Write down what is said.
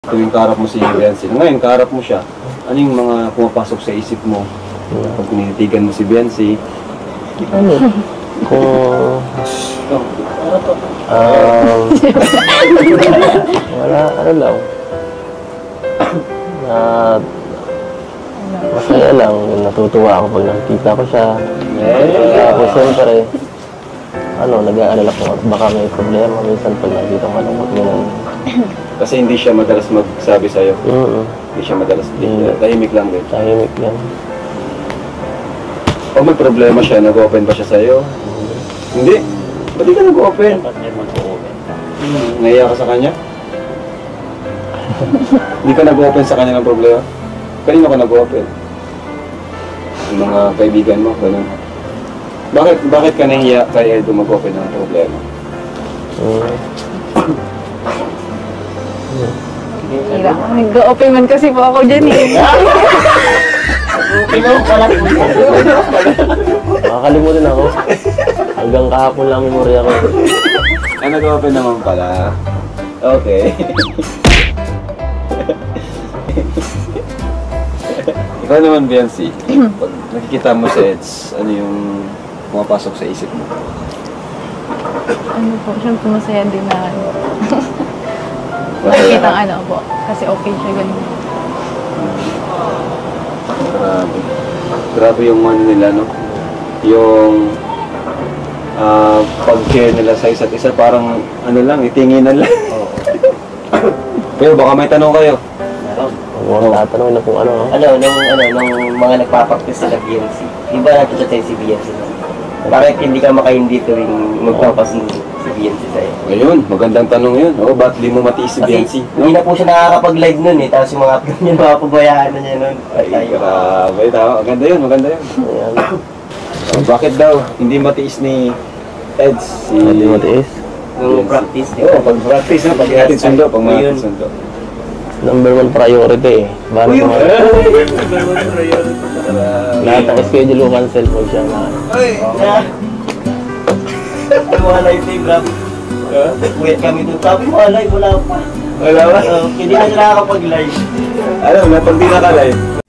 Tuwing kaharap mo si Biancy. Ngayon, kaharap mo siya. Ano yung mga pumapasok sa isip mo? Pag tinitigan mo si Biancy? Ano? Kung... wala, ano lang. Masaya lang. Natutuwa ako pag nakikita ko siya. Tapos siyempre, nag-aalala ko baka may problema. Minsan pag nakikita ko malungkot gano'n. Kasi hindi siya madalas magsabi sa'yo. Hindi siya madalas. Tahimik lang din. Tahimik lang. Pag may problema siya, nag-open ba siya sa'yo? Hindi. Ba't di ka nag-open? Naiya ka sa kanya? Hindi ka nag-open sa kanya ng problema? Kanino ka nag-open? Yung mga kaibigan mo, gano'n. Bakit ka nahiya kay Edo mag-open ng problema? Nag-open man kasi po ako dyan eh. Makakalimutan ako. Hanggang kahapon lang memorya ko. Nag-open naman pala. Okay. Ikaw naman, Biancy. Pag nakikita mo si Eds, ano yung pumapasok sa isip mo? Ano po, siyempre masaya din na nakikita po. Kasi okay siya ganun. Grabe yung ano nila, no? Yung pag-care nila sa isa't isa, parang itinginan lang. Pero baka may tanong kayo. Huwag tatanungin na kung ano. Nung mga nagpapaktis sila BNC, di ba nakita tayo si BNC? Bakit hindi ka makahindi tuwing magpapasundo si BNC sa'yo? Ayun, magandang tanong yun. Ba't di mo matiis si Biancy? Hindi na po siya nakakapag-live nun eh, tapos yung mga upload niya, napapabayaan na niya nun. Ay, grabe. Maganda yun. Bakit daw hindi matiis ni Eds? Hindi matiis? Nung practice, di Oo, ba? pag-practice na, pag-ihatid sundo, pag mga sundo. Number 1 priority eh. Bahala ko lahat ng schedule ko cancel po siya na. Mga live day, grabe. Wait kami doon. Sabi mga live, wala pa. Wala ba? Hindi na sila nakakapag-live. Alam mo na, pag di naka-live,